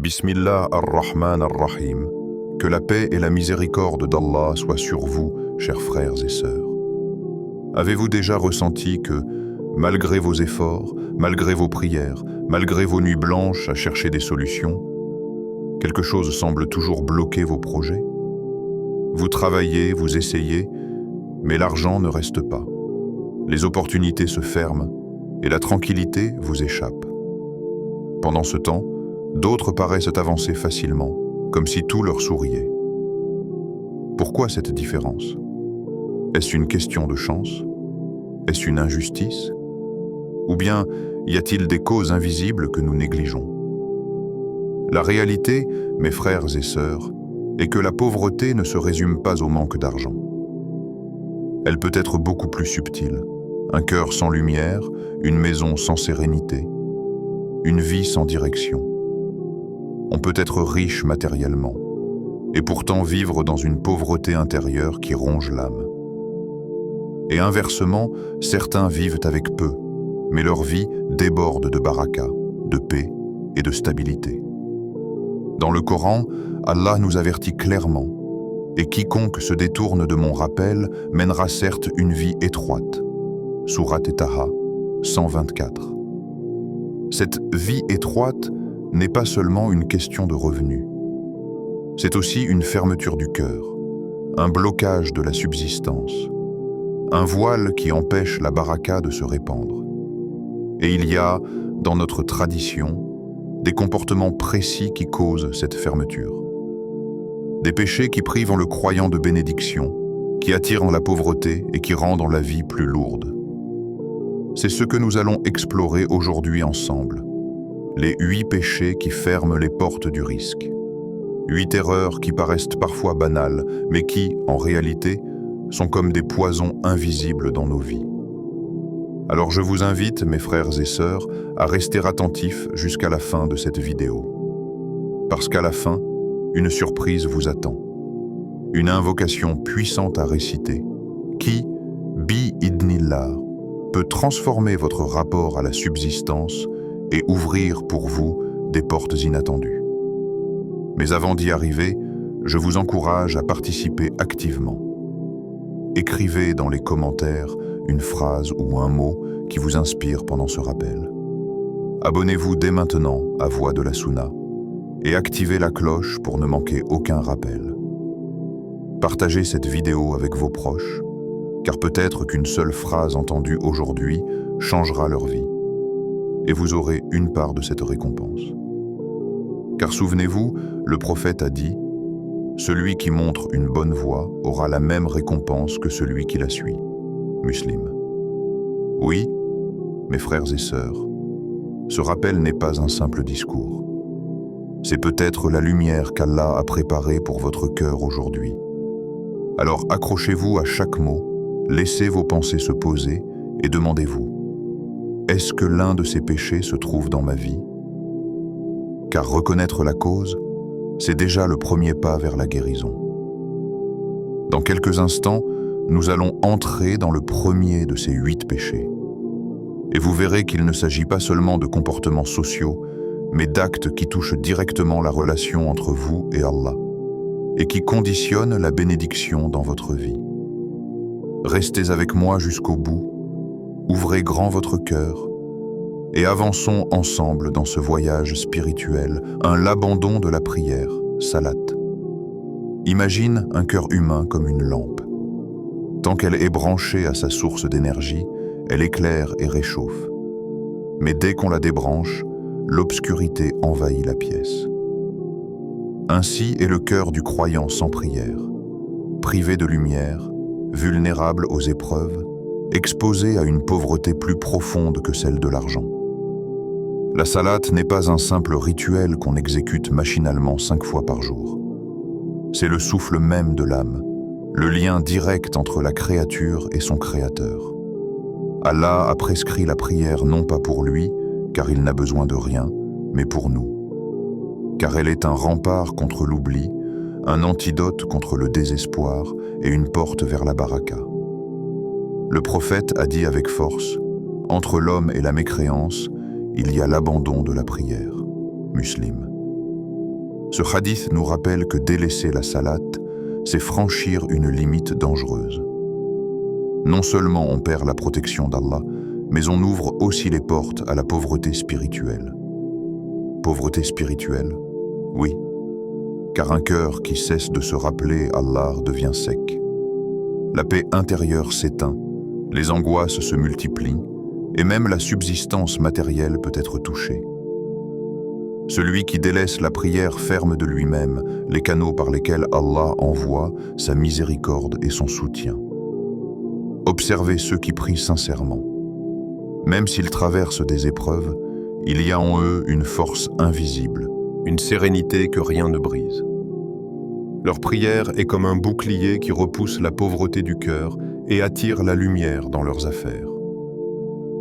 Bismillah ar-Rahman ar-Rahim. Que la paix et la miséricorde d'Allah soient sur vous, chers frères et sœurs. Avez-vous déjà ressenti que, malgré vos efforts, malgré vos prières, malgré vos nuits blanches à chercher des solutions, quelque chose semble toujours bloquer vos projets? Vous travaillez, vous essayez, mais l'argent ne reste pas. Les opportunités se ferment et la tranquillité vous échappe. Pendant ce temps, d'autres paraissent avancer facilement, comme si tout leur souriait. Pourquoi cette différence? Est-ce une question de chance? Est-ce une injustice? Ou bien y a-t-il des causes invisibles que nous négligeons? La réalité, mes frères et sœurs, est que la pauvreté ne se résume pas au manque d'argent. Elle peut être beaucoup plus subtile. Un cœur sans lumière, une maison sans sérénité, une vie sans direction. On peut être riche matériellement, et pourtant vivre dans une pauvreté intérieure qui ronge l'âme. Et inversement, certains vivent avec peu, mais leur vie déborde de baraka, de paix et de stabilité. Dans le Coran, Allah nous avertit clairement, et quiconque se détourne de mon rappel mènera certes une vie étroite. Sourate Taha 124. Cette vie étroite n'est pas seulement une question de revenus. C'est aussi une fermeture du cœur, un blocage de la subsistance, un voile qui empêche la baraka de se répandre. Et il y a, dans notre tradition, des comportements précis qui causent cette fermeture. Des péchés qui privent le croyant de bénédiction, qui attirent la pauvreté et qui rendent la vie plus lourde. C'est ce que nous allons explorer aujourd'hui ensemble. Les 8 péchés qui ferment les portes du risque. 8 erreurs qui paraissent parfois banales, mais qui, en réalité, sont comme des poisons invisibles dans nos vies. Alors je vous invite, mes frères et sœurs, à rester attentifs jusqu'à la fin de cette vidéo. Parce qu'à la fin, une surprise vous attend. Une invocation puissante à réciter, qui, bi-idnillah, peut transformer votre rapport à la subsistance et ouvrir pour vous des portes inattendues. Mais avant d'y arriver, je vous encourage à participer activement. Écrivez dans les commentaires une phrase ou un mot qui vous inspire pendant ce rappel. Abonnez-vous dès maintenant à Voix de la Sunna et activez la cloche pour ne manquer aucun rappel. Partagez cette vidéo avec vos proches, car peut-être qu'une seule phrase entendue aujourd'hui changera leur vie. Et vous aurez une part de cette récompense. Car souvenez-vous, le prophète a dit « Celui qui montre une bonne voie aura la même récompense que celui qui la suit. » Muslim. Oui, mes frères et sœurs, ce rappel n'est pas un simple discours. C'est peut-être la lumière qu'Allah a préparée pour votre cœur aujourd'hui. Alors accrochez-vous à chaque mot, laissez vos pensées se poser et demandez-vous: est-ce que l'un de ces péchés se trouve dans ma vie? Car reconnaître la cause, c'est déjà le premier pas vers la guérison. Dans quelques instants, nous allons entrer dans le premier de ces 8 péchés. Et vous verrez qu'il ne s'agit pas seulement de comportements sociaux, mais d'actes qui touchent directement la relation entre vous et Allah, et qui conditionnent la bénédiction dans votre vie. Restez avec moi jusqu'au bout. Ouvrez grand votre cœur et avançons ensemble dans ce voyage spirituel, l'abandon de la prière, salat. Imagine un cœur humain comme une lampe. Tant qu'elle est branchée à sa source d'énergie, elle éclaire et réchauffe. Mais dès qu'on la débranche, l'obscurité envahit la pièce. Ainsi est le cœur du croyant sans prière, privé de lumière, vulnérable aux épreuves, exposé à une pauvreté plus profonde que celle de l'argent. La salate n'est pas un simple rituel qu'on exécute machinalement 5 fois par jour. C'est le souffle même de l'âme, le lien direct entre la créature et son créateur. Allah a prescrit la prière non pas pour lui, car il n'a besoin de rien, mais pour nous. Car elle est un rempart contre l'oubli, un antidote contre le désespoir et une porte vers la baraka. Le prophète a dit avec force, « Entre l'homme et la mécréance, il y a l'abandon de la prière. » Muslim. Ce hadith nous rappelle que délaisser la salat, c'est franchir une limite dangereuse. Non seulement on perd la protection d'Allah, mais on ouvre aussi les portes à la pauvreté spirituelle. Pauvreté spirituelle? Oui, car un cœur qui cesse de se rappeler Allah devient sec. La paix intérieure s'éteint, les angoisses se multiplient, et même la subsistance matérielle peut être touchée. Celui qui délaisse la prière ferme de lui-même les canaux par lesquels Allah envoie sa miséricorde et son soutien. Observez ceux qui prient sincèrement. Même s'ils traversent des épreuves, il y a en eux une force invisible, une sérénité que rien ne brise. Leur prière est comme un bouclier qui repousse la pauvreté du cœur et attire la lumière dans leurs affaires.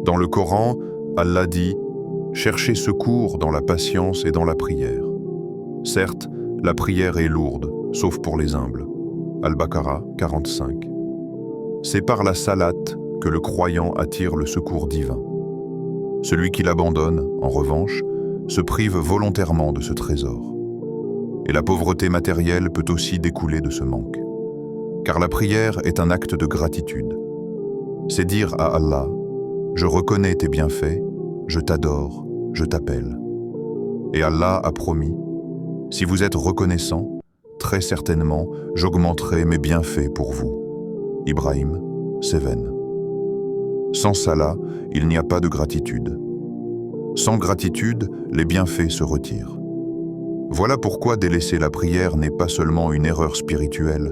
Dans le Coran, Allah dit « Cherchez secours dans la patience et dans la prière ». Certes, la prière est lourde, sauf pour les humbles. Al-Baqarah 45. C'est par la salat que le croyant attire le secours divin. Celui qui l'abandonne, en revanche, se prive volontairement de ce trésor. Et la pauvreté matérielle peut aussi découler de ce manque. Car la prière est un acte de gratitude. C'est dire à Allah « Je reconnais tes bienfaits, je t'adore, je t'appelle ». Et Allah a promis « Si vous êtes reconnaissant, très certainement, j'augmenterai mes bienfaits pour vous ». Ibrahim 7. Sans salat, il n'y a pas de gratitude. Sans gratitude, les bienfaits se retirent. Voilà pourquoi délaisser la prière n'est pas seulement une erreur spirituelle,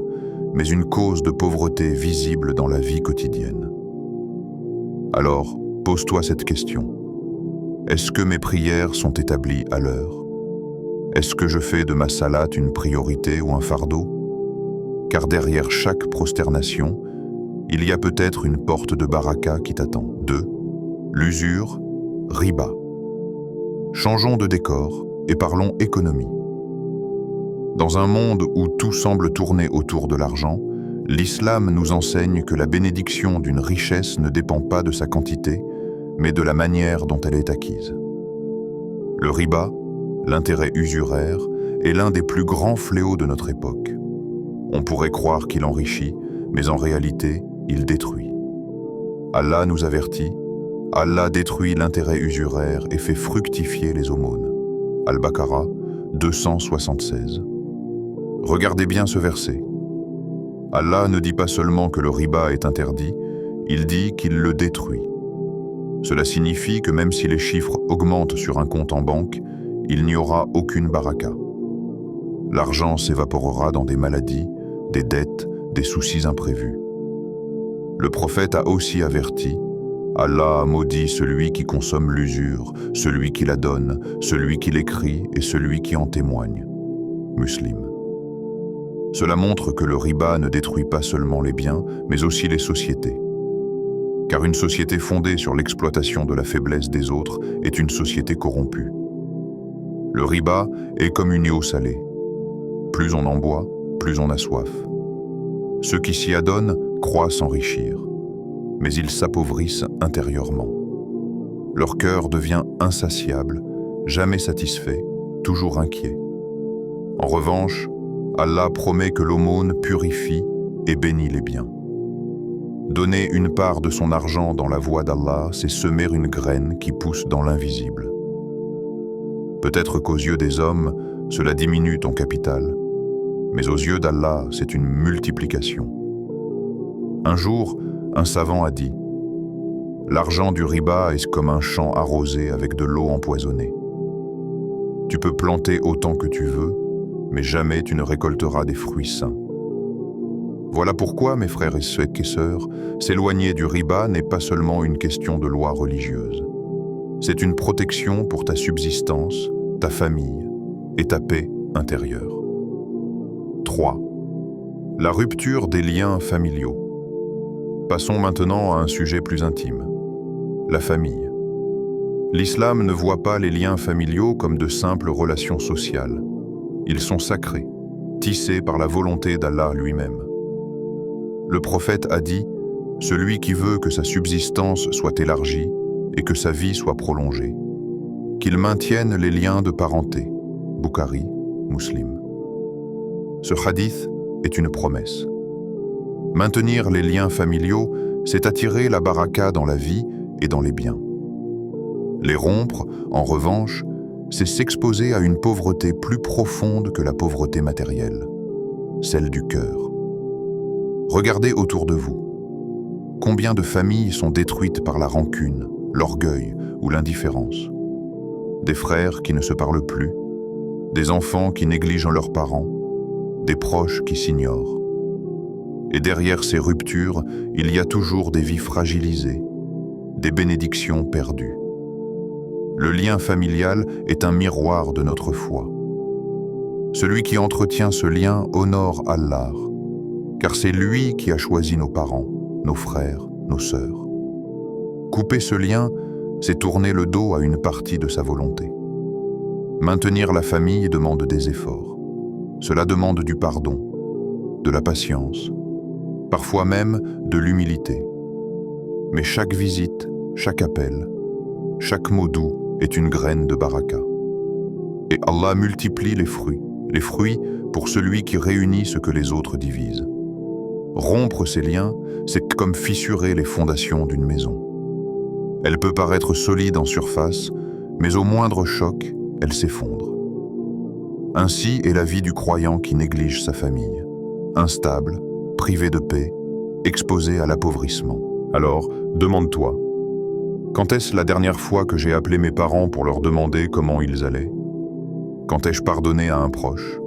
mais une cause de pauvreté visible dans la vie quotidienne. Alors, pose-toi cette question. Est-ce que mes prières sont établies à l'heure? Est-ce que je fais de ma salat une priorité ou un fardeau? Car derrière chaque prosternation, il y a peut-être une porte de baraka qui t'attend. 2. L'usure, riba. Changeons de décor et parlons économie. Dans un monde où tout semble tourner autour de l'argent, l'islam nous enseigne que la bénédiction d'une richesse ne dépend pas de sa quantité, mais de la manière dont elle est acquise. Le riba, l'intérêt usuraire, est l'un des plus grands fléaux de notre époque. On pourrait croire qu'il enrichit, mais en réalité, il détruit. Allah nous avertit, Allah détruit l'intérêt usuraire et fait fructifier les aumônes. Al-Baqarah 276. Regardez bien ce verset. Allah ne dit pas seulement que le riba est interdit, il dit qu'il le détruit. Cela signifie que même si les chiffres augmentent sur un compte en banque, il n'y aura aucune baraka. L'argent s'évaporera dans des maladies, des dettes, des soucis imprévus. Le prophète a aussi averti « Allah maudit celui qui consomme l'usure, celui qui la donne, celui qui l'écrit et celui qui en témoigne. » Muslim. Cela montre que le riba ne détruit pas seulement les biens, mais aussi les sociétés. Car une société fondée sur l'exploitation de la faiblesse des autres est une société corrompue. Le riba est comme une eau salée. Plus on en boit, plus on a soif. Ceux qui s'y adonnent croient s'enrichir, mais ils s'appauvrissent intérieurement. Leur cœur devient insatiable, jamais satisfait, toujours inquiet. En revanche, Allah promet que l'aumône purifie et bénit les biens. Donner une part de son argent dans la voie d'Allah, c'est semer une graine qui pousse dans l'invisible. Peut-être qu'aux yeux des hommes, cela diminue ton capital, mais aux yeux d'Allah, c'est une multiplication. Un jour, un savant a dit « L'argent du riba est comme un champ arrosé avec de l'eau empoisonnée. Tu peux planter autant que tu veux, mais jamais tu ne récolteras des fruits sains. » Voilà pourquoi, mes frères et sœurs, s'éloigner du riba n'est pas seulement une question de loi religieuse. C'est une protection pour ta subsistance, ta famille et ta paix intérieure. 3. La rupture des liens familiaux. Passons maintenant à un sujet plus intime, la famille. L'islam ne voit pas les liens familiaux comme de simples relations sociales. Ils sont sacrés, tissés par la volonté d'Allah lui-même. Le prophète a dit « Celui qui veut que sa subsistance soit élargie et que sa vie soit prolongée, qu'il maintienne les liens de parenté. » Bukhari Muslim. Ce hadith est une promesse. Maintenir les liens familiaux, c'est attirer la baraka dans la vie et dans les biens. Les rompre, en revanche, c'est s'exposer à une pauvreté plus profonde que la pauvreté matérielle, celle du cœur. Regardez autour de vous. Combien de familles sont détruites par la rancune, l'orgueil ou l'indifférence? Des frères qui ne se parlent plus, des enfants qui négligent leurs parents, des proches qui s'ignorent. Et derrière ces ruptures, il y a toujours des vies fragilisées, des bénédictions perdues. Le lien familial est un miroir de notre foi. Celui qui entretient ce lien honore Allah, car c'est lui qui a choisi nos parents, nos frères, nos sœurs. Couper ce lien, c'est tourner le dos à une partie de sa volonté. Maintenir la famille demande des efforts. Cela demande du pardon, de la patience, parfois même de l'humilité. Mais chaque visite, chaque appel, chaque mot doux est une graine de baraka. Et Allah multiplie les fruits pour celui qui réunit ce que les autres divisent. Rompre ces liens, c'est comme fissurer les fondations d'une maison. Elle peut paraître solide en surface, mais au moindre choc, elle s'effondre. Ainsi est la vie du croyant qui néglige sa famille, instable, privé de paix, exposé à l'appauvrissement. Alors, demande-toi, quand est-ce la dernière fois que j'ai appelé mes parents pour leur demander comment ils allaient? Quand ai-je pardonné à un proche?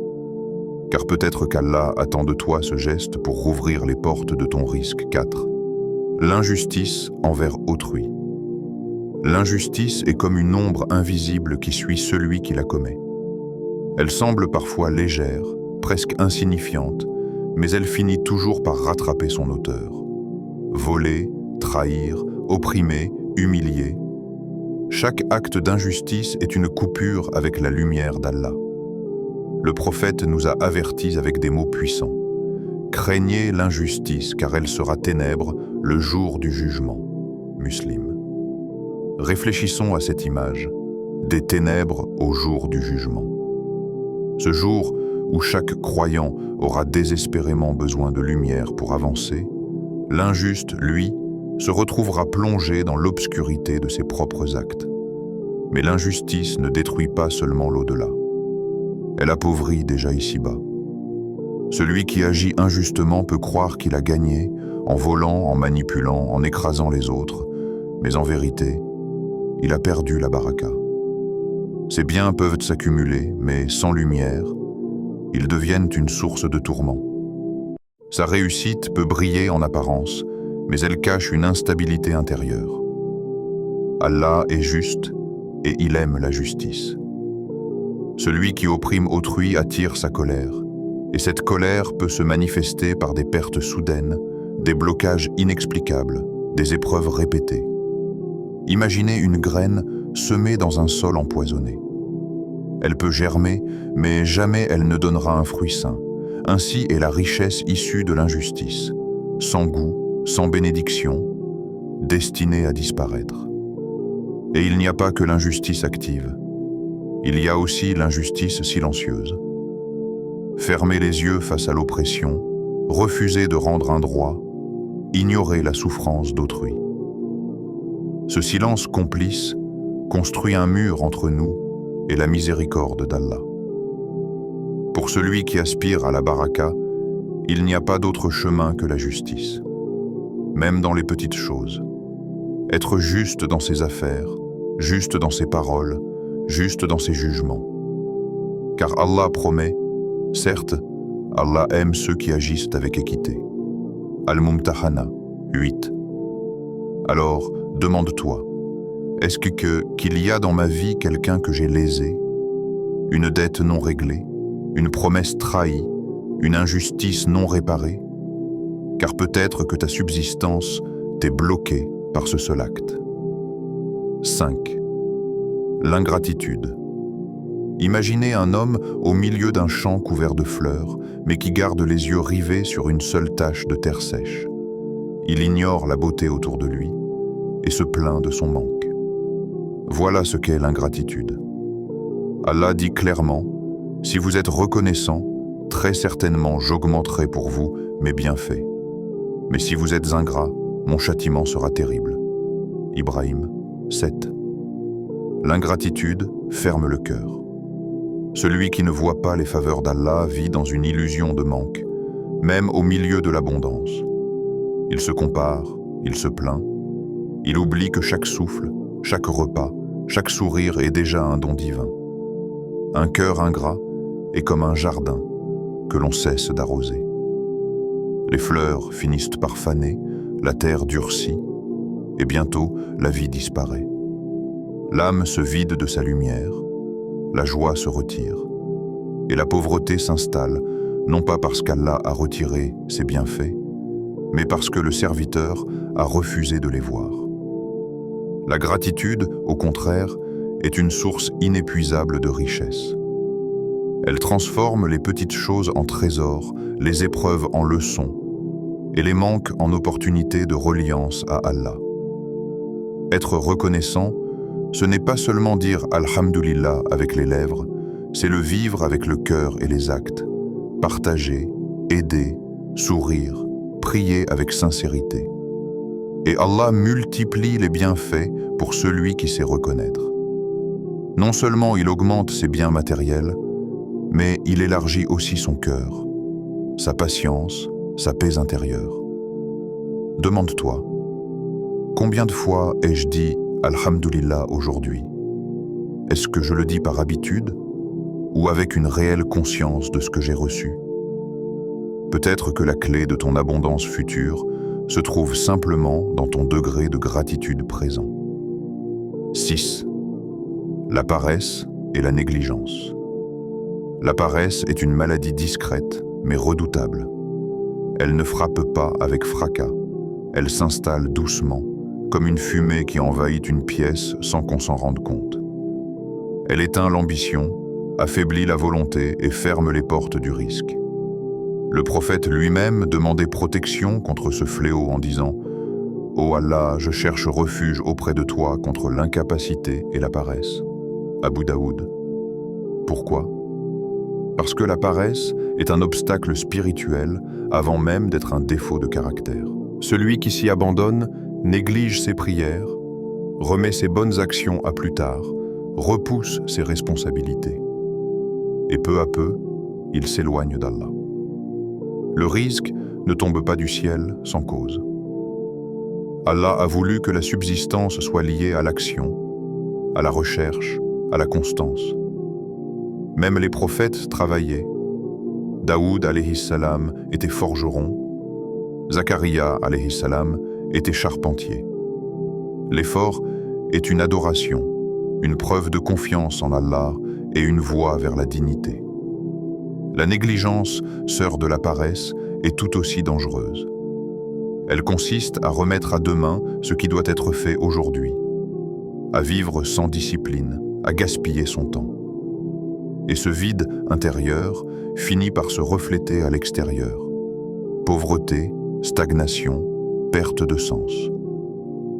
Car peut-être qu'Allah attend de toi ce geste pour rouvrir les portes de ton risque. 4. L'injustice envers autrui. L'injustice est comme une ombre invisible qui suit celui qui la commet. Elle semble parfois légère, presque insignifiante, mais elle finit toujours par rattraper son auteur. Voler, trahir, opprimer, humilier. Chaque acte d'injustice est une coupure avec la lumière d'Allah. Le prophète nous a avertis avec des mots puissants. Craignez l'injustice, car elle sera ténèbre le jour du jugement. Muslim. Réfléchissons à cette image, des ténèbres au jour du jugement. Ce jour où chaque croyant aura désespérément besoin de lumière pour avancer, l'injuste, lui, se retrouvera plongé dans l'obscurité de ses propres actes. Mais l'injustice ne détruit pas seulement l'au-delà. Elle appauvrit déjà ici-bas. Celui qui agit injustement peut croire qu'il a gagné en volant, en manipulant, en écrasant les autres, mais en vérité, il a perdu la baraka. Ses biens peuvent s'accumuler, mais sans lumière, ils deviennent une source de tourment. Sa réussite peut briller en apparence, mais elle cache une instabilité intérieure. Allah est juste et il aime la justice. Celui qui opprime autrui attire sa colère, et cette colère peut se manifester par des pertes soudaines, des blocages inexplicables, des épreuves répétées. Imaginez une graine semée dans un sol empoisonné. Elle peut germer, mais jamais elle ne donnera un fruit sain. Ainsi est la richesse issue de l'injustice, sans goût, sans bénédiction, destinée à disparaître. Et il n'y a pas que l'injustice active. Il y a aussi l'injustice silencieuse. Fermer les yeux face à l'oppression, refuser de rendre un droit, ignorer la souffrance d'autrui. Ce silence complice construit un mur entre nous et la miséricorde d'Allah. Pour celui qui aspire à la baraka, il n'y a pas d'autre chemin que la justice, même dans les petites choses. Être juste dans ses affaires, juste dans ses paroles, juste dans ses jugements. Car Allah promet, certes, Allah aime ceux qui agissent avec équité. Al-Mumtahana 8. Alors, demande-toi, est-ce qu'il y a dans ma vie quelqu'un que j'ai lésé, une dette non réglée, une promesse trahie, une injustice non réparée? Car peut-être que ta subsistance t'est bloquée par ce seul acte. 5. L'ingratitude. Imaginez un homme au milieu d'un champ couvert de fleurs, mais qui garde les yeux rivés sur une seule tache de terre sèche. Il ignore la beauté autour de lui et se plaint de son manque. Voilà ce qu'est l'ingratitude. Allah dit clairement, Si vous êtes reconnaissant, très certainement j'augmenterai pour vous mes bienfaits. Mais si vous êtes ingrat, mon châtiment sera terrible. Ibrahim 7. L'ingratitude ferme le cœur. Celui qui ne voit pas les faveurs d'Allah vit dans une illusion de manque, même au milieu de l'abondance. Il se compare, il se plaint, il oublie que chaque souffle, chaque repas, chaque sourire est déjà un don divin. Un cœur ingrat est comme un jardin que l'on cesse d'arroser. Les fleurs finissent par faner, la terre durcit, et bientôt la vie disparaît. L'âme se vide de sa lumière, la joie se retire, et la pauvreté s'installe, non pas parce qu'Allah a retiré ses bienfaits, mais parce que le serviteur a refusé de les voir. La gratitude, au contraire, est une source inépuisable de richesse. Elle transforme les petites choses en trésors, les épreuves en leçons, et les manques en opportunités de reliance à Allah. Être reconnaissant, ce n'est pas seulement dire « Alhamdulillah » avec les lèvres, c'est le vivre avec le cœur et les actes, partager, aider, sourire, prier avec sincérité. Et Allah multiplie les bienfaits pour celui qui sait reconnaître. Non seulement il augmente ses biens matériels, mais il élargit aussi son cœur, sa patience, sa paix intérieure. Demande-toi, combien de fois ai-je dit « Alhamdulillah » aujourd'hui? Est-ce que je le dis par habitude ou avec une réelle conscience de ce que j'ai reçu? Peut-être que la clé de ton abondance future se trouve simplement dans ton degré de gratitude présent. 6. La paresse et la négligence. La paresse est une maladie discrète, mais redoutable. Elle ne frappe pas avec fracas. Elle s'installe doucement, comme une fumée qui envahit une pièce sans qu'on s'en rende compte. Elle éteint l'ambition, affaiblit la volonté et ferme les portes du risque. Le prophète lui-même demandait protection contre ce fléau en disant « Ô Allah, je cherche refuge auprès de toi contre l'incapacité et la paresse. » Abu Daoud. Pourquoi? Parce que la paresse est un obstacle spirituel avant même d'être un défaut de caractère. Celui qui s'y abandonne néglige ses prières, remet ses bonnes actions à plus tard, repousse ses responsabilités. Et peu à peu, il s'éloigne d'Allah. Le risque ne tombe pas du ciel sans cause. Allah a voulu que la subsistance soit liée à l'action, à la recherche, à la constance. Même les prophètes travaillaient. Daoud alayhi salam était forgeron, Zacharia alayhi salam était charpentier. L'effort est une adoration, une preuve de confiance en Allah et une voie vers la dignité. La négligence, sœur de la paresse, est tout aussi dangereuse. Elle consiste à remettre à demain ce qui doit être fait aujourd'hui, à vivre sans discipline, à gaspiller son temps. Et ce vide intérieur finit par se refléter à l'extérieur. Pauvreté, stagnation, perte de sens.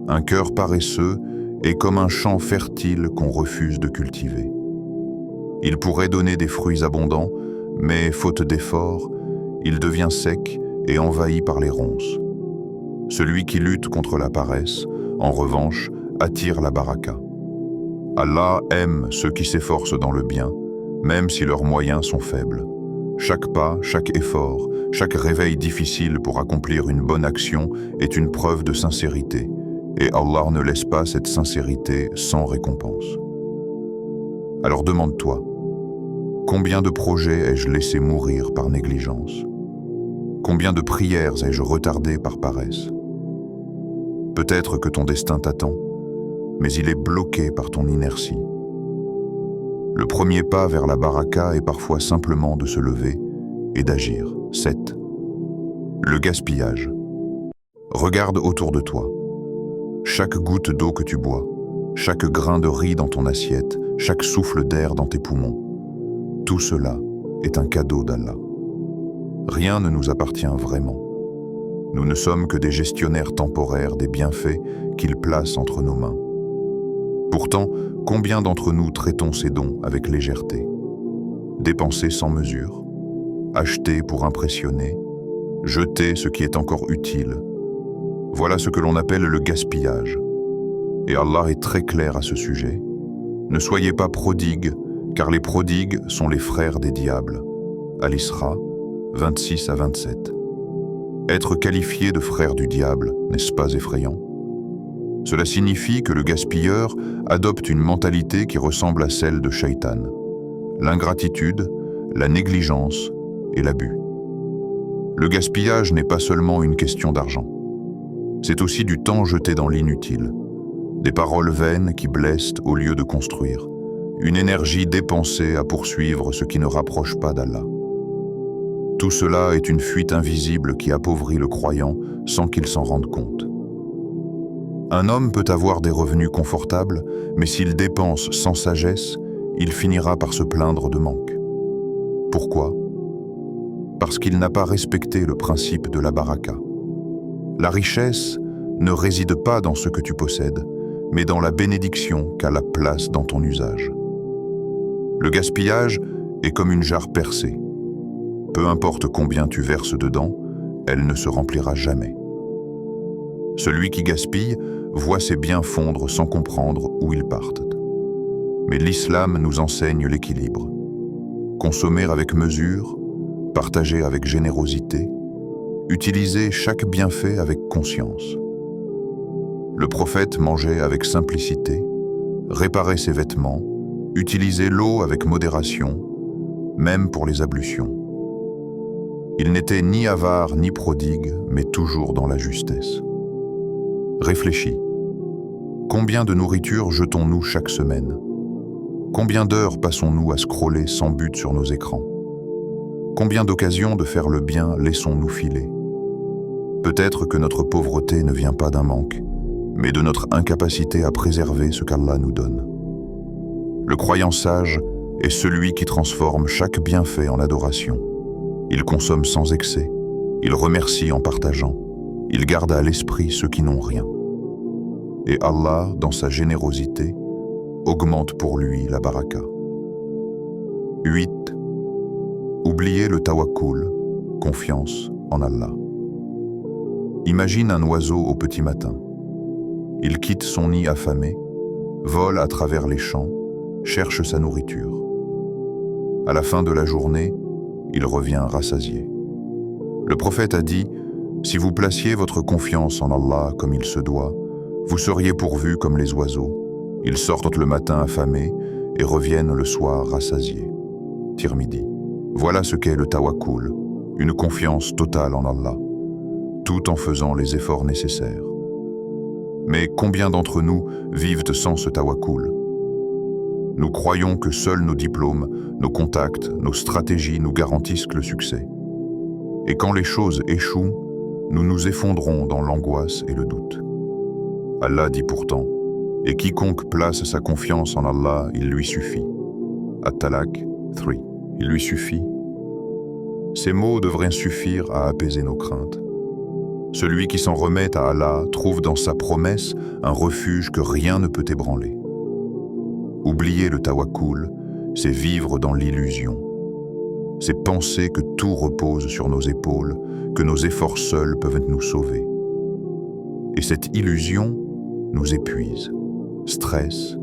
Un cœur paresseux est comme un champ fertile qu'on refuse de cultiver. Il pourrait donner des fruits abondants, mais faute d'effort, il devient sec et envahi par les ronces. Celui qui lutte contre la paresse, en revanche, attire la baraka. Allah aime ceux qui s'efforcent dans le bien, même si leurs moyens sont faibles. Chaque pas, chaque effort, chaque réveil difficile pour accomplir une bonne action est une preuve de sincérité, et Allah ne laisse pas cette sincérité sans récompense. Alors demande-toi, combien de projets ai-je laissé mourir par négligence? Combien de prières ai-je retardées par paresse? Peut-être que ton destin t'attend, mais il est bloqué par ton inertie. Le premier pas vers la baraka est parfois simplement de se lever et d'agir. 7. Le gaspillage. Regarde autour de toi. Chaque goutte d'eau que tu bois, chaque grain de riz dans ton assiette, chaque souffle d'air dans tes poumons, tout cela est un cadeau d'Allah. Rien ne nous appartient vraiment. Nous ne sommes que des gestionnaires temporaires des bienfaits qu'il place entre nos mains. Pourtant, combien d'entre nous traitons ces dons avec légèreté? dépenser sans mesure, acheter pour impressionner, jeter ce qui est encore utile. Voilà ce que l'on appelle le gaspillage. Et Allah est très clair à ce sujet. Ne soyez pas prodigues, car les prodigues sont les frères des diables. Al-Isra, 26 à 27. Être qualifié de frère du diable, n'est-ce pas effrayant? Cela signifie que le gaspilleur adopte une mentalité qui ressemble à celle de Shaitan. L'ingratitude, la négligence et l'abus. Le gaspillage n'est pas seulement une question d'argent. C'est aussi du temps jeté dans l'inutile, des paroles vaines qui blessent au lieu de construire, une énergie dépensée à poursuivre ce qui ne rapproche pas d'Allah. Tout cela est une fuite invisible qui appauvrit le croyant sans qu'il s'en rende compte. Un homme peut avoir des revenus confortables, mais s'il dépense sans sagesse, il finira par se plaindre de manque. Pourquoi? Parce qu'il n'a pas respecté le principe de la baraka. La richesse ne réside pas dans ce que tu possèdes, mais dans la bénédiction qu'Allah place dans ton usage. Le gaspillage est comme une jarre percée. Peu importe combien tu verses dedans, elle ne se remplira jamais. Celui qui gaspille voit ses biens fondre sans comprendre où ils partent. Mais l'islam nous enseigne l'équilibre. Consommer avec mesure, partager avec générosité, utiliser chaque bienfait avec conscience. Le prophète mangeait avec simplicité, réparait ses vêtements, utilisait l'eau avec modération, même pour les ablutions. Il n'était ni avare ni prodigue, mais toujours dans la justesse. Réfléchis. Combien de nourriture jetons-nous chaque semaine? Combien d'heures passons-nous à scroller sans but sur nos écrans? Combien d'occasions de faire le bien laissons-nous filer? Peut-être que notre pauvreté ne vient pas d'un manque, mais de notre incapacité à préserver ce qu'Allah nous donne. Le croyant sage est celui qui transforme chaque bienfait en adoration. Il consomme sans excès, il remercie en partageant, il garde à l'esprit ceux qui n'ont rien. Et Allah, dans sa générosité, augmente pour lui la baraka. 8. Oubliez le tawakkul, confiance en Allah. Imagine un oiseau au petit matin. Il quitte son nid affamé, vole à travers les champs, cherche sa nourriture. À la fin de la journée, il revient rassasié. Le prophète a dit, « Si vous placiez votre confiance en Allah comme il se doit, vous seriez pourvus comme les oiseaux. Ils sortent le matin affamés et reviennent le soir rassasiés. » Tirmidhi. Voilà ce qu'est le tawakkul, une confiance totale en Allah, tout en faisant les efforts nécessaires. Mais combien d'entre nous vivent sans ce tawakkul? Nous croyons que seuls nos diplômes, nos contacts, nos stratégies nous garantissent le succès. Et quand les choses échouent, nous nous effondrons dans l'angoisse et le doute. Allah dit pourtant, « Et quiconque place sa confiance en Allah, il lui suffit. » At-Talaq 3. Il lui suffit. Ces mots devraient suffire à apaiser nos craintes. Celui qui s'en remet à Allah trouve dans sa promesse un refuge que rien ne peut ébranler. Oublier le tawakkul, c'est vivre dans l'illusion. C'est penser que tout repose sur nos épaules, que nos efforts seuls peuvent nous sauver. Et cette illusion nous épuise. Stress,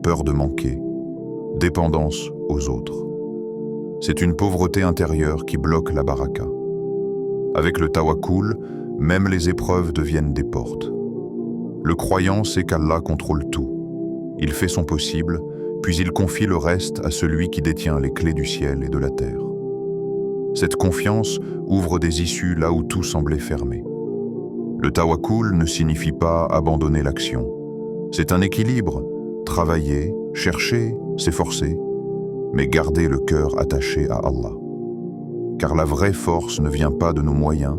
peur de manquer, dépendance aux autres. C'est une pauvreté intérieure qui bloque la baraka. Avec le tawakkul, même les épreuves deviennent des portes. Le croyant sait qu'Allah contrôle tout. Il fait son possible, puis il confie le reste à celui qui détient les clés du ciel et de la terre. Cette confiance ouvre des issues là où tout semblait fermé. Le tawakkul ne signifie pas abandonner l'action. C'est un équilibre, travailler, chercher, s'efforcer, mais garder le cœur attaché à Allah. Car la vraie force ne vient pas de nos moyens,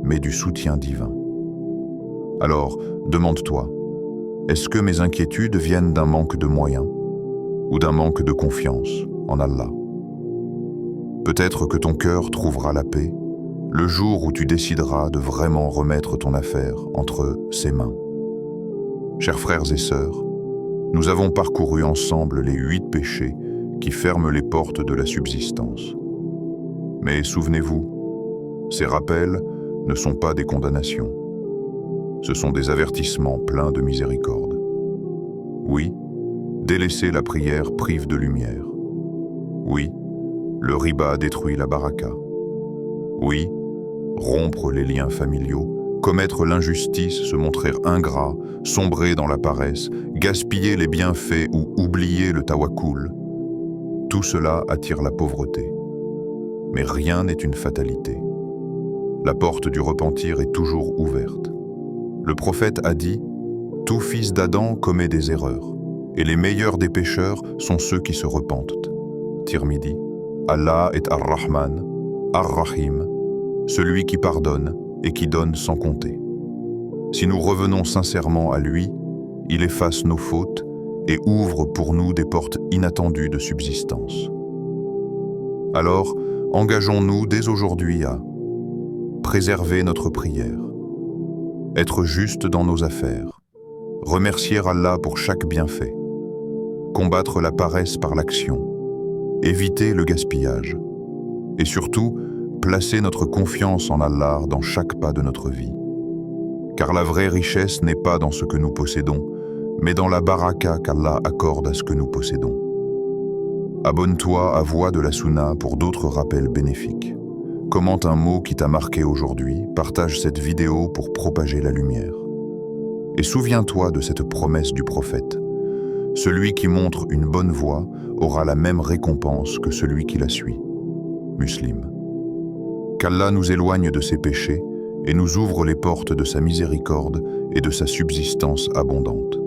mais du soutien divin. Alors, demande-toi, est-ce que mes inquiétudes viennent d'un manque de moyens ou d'un manque de confiance en Allah? Peut-être que ton cœur trouvera la paix le jour où tu décideras de vraiment remettre ton affaire entre ses mains. Chers frères et sœurs, nous avons parcouru ensemble les 8 péchés qui ferme les portes de la subsistance. Mais souvenez-vous, ces rappels ne sont pas des condamnations. Ce sont des avertissements pleins de miséricorde. Oui, délaisser la prière prive de lumière. Oui, le riba détruit la baraka. Oui, rompre les liens familiaux, commettre l'injustice, se montrer ingrat, sombrer dans la paresse, gaspiller les bienfaits ou oublier le tawakkul, tout cela attire la pauvreté. Mais rien n'est une fatalité. La porte du repentir est toujours ouverte. Le prophète a dit « Tout fils d'Adam commet des erreurs, et les meilleurs des pécheurs sont ceux qui se repentent. » Tirmidhi. Allah est Ar-Rahman, Ar-Rahim, celui qui pardonne et qui donne sans compter. Si nous revenons sincèrement à lui, il efface nos fautes et ouvre pour nous des portes inattendues de subsistance. Alors, engageons-nous dès aujourd'hui à préserver notre prière, être juste dans nos affaires, remercier Allah pour chaque bienfait, combattre la paresse par l'action, éviter le gaspillage et surtout, placer notre confiance en Allah dans chaque pas de notre vie. Car la vraie richesse n'est pas dans ce que nous possédons, mais dans la baraka qu'Allah accorde à ce que nous possédons. Abonne-toi à Voix de la Sunna pour d'autres rappels bénéfiques. Commente un mot qui t'a marqué aujourd'hui, partage cette vidéo pour propager la lumière. Et souviens-toi de cette promesse du prophète. Celui qui montre une bonne voie aura la même récompense que celui qui la suit. Muslim. Qu'Allah nous éloigne de ses péchés et nous ouvre les portes de sa miséricorde et de sa subsistance abondante.